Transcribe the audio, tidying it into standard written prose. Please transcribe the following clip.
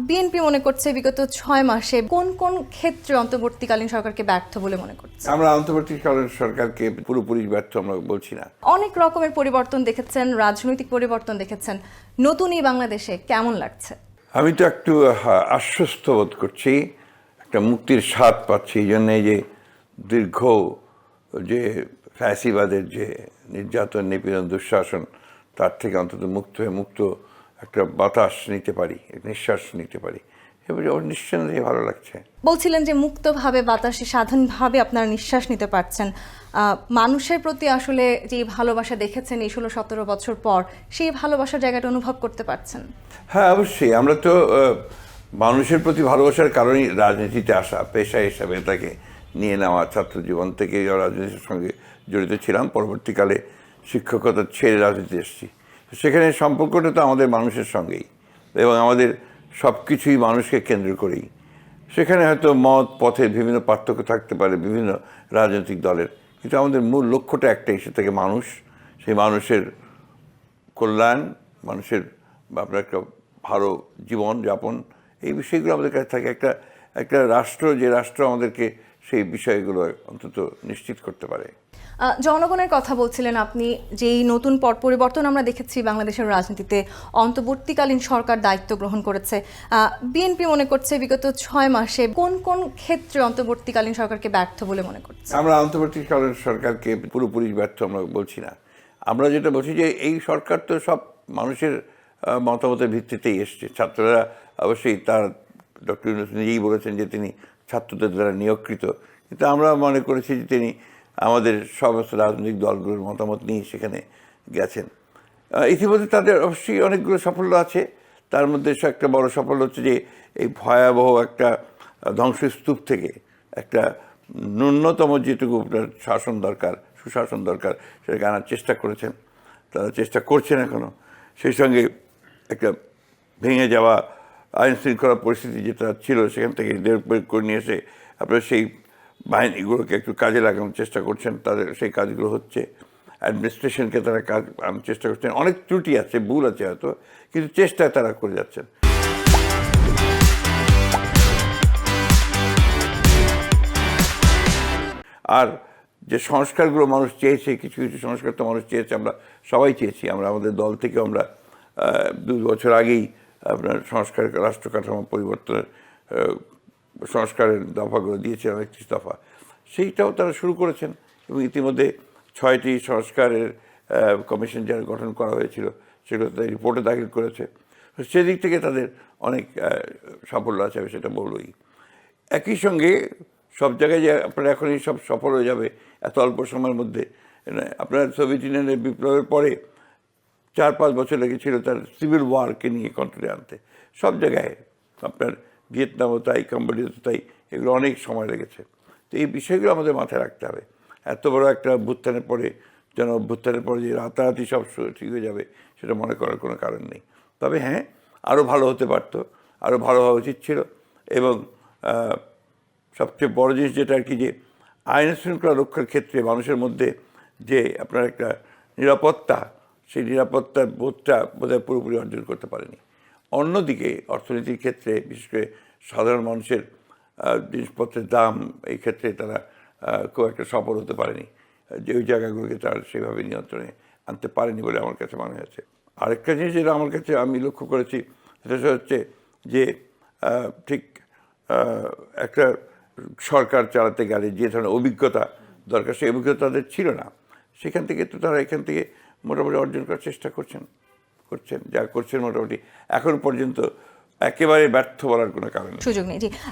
BNP মনে করছে বিগত ৬ মাসে কোন কোন ক্ষেত্রে অন্তর্বর্তীকালীন সরকারকে ব্যর্থ বলে মনে করছে? আমরা অন্তর্বর্তীকালীন সরকারকে পুরোপুরি ব্যর্থ আমরা বলছি না। অনেক রকমের পরিবর্তন দেখেছেন, রাজনৈতিক পরিবর্তন দেখেছেন, নতুন এই বাংলাদেশে কেমন লাগছে? আমি তো একটু আশ্বস্ত বোধ করছি, একটা মুক্তির স্বাদ পাচ্ছি। এই জন্যে যে দীর্ঘ যে ফ্যাসিবাদের যে নির্যাতন, নিপীড়ন, দুঃশাসন, তার থেকে অন্তত মুক্ত একটা বাতাস নিতে পারি, নিঃশ্বাস নিতে পারি, এবারে ওর নিঃসন্দেহে ভালো লাগছে। বলছিলেন যে মুক্তভাবে বাতাসে স্বাধীনভাবে আপনারা নিঃশ্বাস নিতে পারছেন। মানুষের প্রতি আসলে যে ভালোবাসা দেখেছেন এই 16-17 বছর পর, সেই ভালোবাসার জায়গাটা অনুভব করতে পারছেন? হ্যাঁ, অবশ্যই। আমরা তো মানুষের প্রতি ভালোবাসার কারণেই রাজনীতিতে আসা, পেশা হিসাবে তাকে নিয়ে নেওয়া। ছাত্র জীবন থেকে রাজনীতির সঙ্গে জড়িত ছিলাম, পরবর্তীকালে শিক্ষকতা ছেড়ে রাজনীতি এসেছি। সেখানে সম্পর্কটা তো আমাদের মানুষের সঙ্গেই, এবং আমাদের সব কিছুই মানুষকে কেন্দ্র করেই। সেখানে হয়তো মত পথের বিভিন্ন পার্থক্য থাকতে পারে বিভিন্ন রাজনৈতিক দলের, কিন্তু আমাদের মূল লক্ষ্যটা একটাই, সে থেকে মানুষ, সেই মানুষের কল্যাণ, মানুষের আপনার একটা ভালো জীবন যাপন, এই বিষয়গুলো আমাদের কাছে থাকে। একটা রাষ্ট্র, যে রাষ্ট্র আমাদেরকে সেই বিষয়গুলো অন্তত নিশ্চিত করতে পারে। জনগণের কথা বলছিলেন আপনি, যেই নতুন পট পরিবর্তন আমরা দেখেছি বাংলাদেশের রাজনীতিতে, অন্তর্বর্তীকালীন সরকার দায়িত্ব গ্রহণ করেছে। বিএনপি মনে করছে বিগত 6 মাসে কোন কোন ক্ষেত্রে অন্তর্বর্তীকালীন সরকারকে ব্যর্থ বলে মনে করছে? আমরা অন্তর্বর্তীকালীন সরকারকে পুরোপুরি ব্যর্থ আমরা বলছি না। আমরা যেটা বলছি যে এই সরকার তো সব মানুষের মতামতের ভিত্তিতেই এসছে। ছাত্ররা অবশ্যই, তার ডক্টর ইউনূস নিজেই বলেছেন যে তিনি ছাত্রদের দ্বারা নিয়োগকৃত, কিন্তু আমরা মনে করেছি যে তিনি আমাদের সমস্ত রাজনৈতিক দলগুলোর মতামত নিয়ে সেখানে গেছেন। ইতিমধ্যে তাদের অবশ্যই অনেকগুলো সাফল্য আছে। তার মধ্যে একটা বড় সাফল্য হচ্ছে যে এই ভয়াবহ একটা ধ্বংসস্তূপ থেকে একটা ন্যূনতম যেটুকু শাসন দরকার, সুশাসন দরকার, সেটাকে আনার চেষ্টা করেছেন। তারা চেষ্টা করছেন এখনও। সেই সঙ্গে একটা ভেঙে যাওয়া আইন শৃঙ্খলা পরিস্থিতি যেটা ছিল, সেখান থেকে করে নিয়ে এসে আপনারা সেই বাহিনীগুলোকে একটু কাজে লাগানোর চেষ্টা করছেন। তাদের সেই কাজগুলো হচ্ছে। অ্যাডমিনিস্ট্রেশনকে তারা কাজ আনার চেষ্টা করছেন। অনেক ত্রুটি আছে, ভুল আছে হয়তো, কিন্তু চেষ্টায় তারা করে যাচ্ছেন। আর যে সংস্কারগুলো মানুষ চেয়েছে, কিছু কিছু সংস্কার তো মানুষ চেয়েছে, আমরা সবাই চেয়েছি। আমরা আমাদের দল থেকে আমরা 2 বছর আগেই আপনার সংস্কার, রাষ্ট্র কাঠামো পরিবর্তনের সংস্কারের দফাগুলো দিয়েছিলাম, 31 দফা। সেইটাও তারা শুরু করেছেন, এবং ইতিমধ্যে 6টি সংস্কারের কমিশন যারা গঠন করা হয়েছিল সেগুলো তাদের রিপোর্টে দাখিল করেছে। সেদিক থেকে তাদের অনেক সাফল্য আছে, আমি সেটা বলবই। একই সঙ্গে সব জায়গায় যে আপনার এখনই সব সফল হয়ে যাবে এত অল্প সময়ের মধ্যে, আপনার সোভিয়েত ইউনিয়নের বিপ্লবের পরে 4-5 বছর লেগেছিল তার সিভিল ওয়ারকে নিয়ে কন্ট্রোলে আনতে। সব জায়গায় আপনার ভিয়েতনামও তাই, কম্বোডিয়াতে তাই, এগুলো অনেক সময় লেগেছে। তো এই বিষয়গুলো আমাদের মাথায় রাখতে হবে। এত বড় একটা অভ্যুত্থানের পরে, যেন অভ্যুত্থানের পরে যে রাতারাতি সব ঠিক হয়ে যাবে সেটা মনে করার কোনো কারণ নেই। তবে হ্যাঁ, আরও ভালো হতে পারতো, আরও ভালো হওয়া উচিত ছিল। এবং সবচেয়ে বড় জিনিস যেটা আর কি, যে আইন শৃঙ্খলা রক্ষার ক্ষেত্রে মানুষের মধ্যে যে আপনার একটা নিরাপত্তা, সেই নিরাপত্তার বোধটা বোধহয় পুরোপুরি অর্জন করতে পারেনি। অন্যদিকে অর্থনীতির ক্ষেত্রে, বিশেষ করে সাধারণ মানুষের জিনিসপত্রের দাম, এই ক্ষেত্রে তারা খুব একটা সফল হতে পারেনি। যে ওই জায়গাগুলোকে তারা সেভাবে নিয়ন্ত্রণে আনতে পারেনি বলে আমার কাছে মনে হয়েছে। আরেকটা জিনিস যেটা আমার কাছে আমি লক্ষ্য করেছি, সেটা হচ্ছে যে ঠিক একটা সরকার চালাতে গেলে যে ধরনের অভিজ্ঞতা দরকার, সেই অভিজ্ঞতা তাদের ছিল না। সেখান থেকে তো তারা এখান থেকে মোটামুটি অর্জন করার চেষ্টা করছেন, যা করছেন মোটামুটি এখন পর্যন্ত একেবারে ব্যর্থ বলার কোনো কারণ নেই। সুযোগ নেই। জি,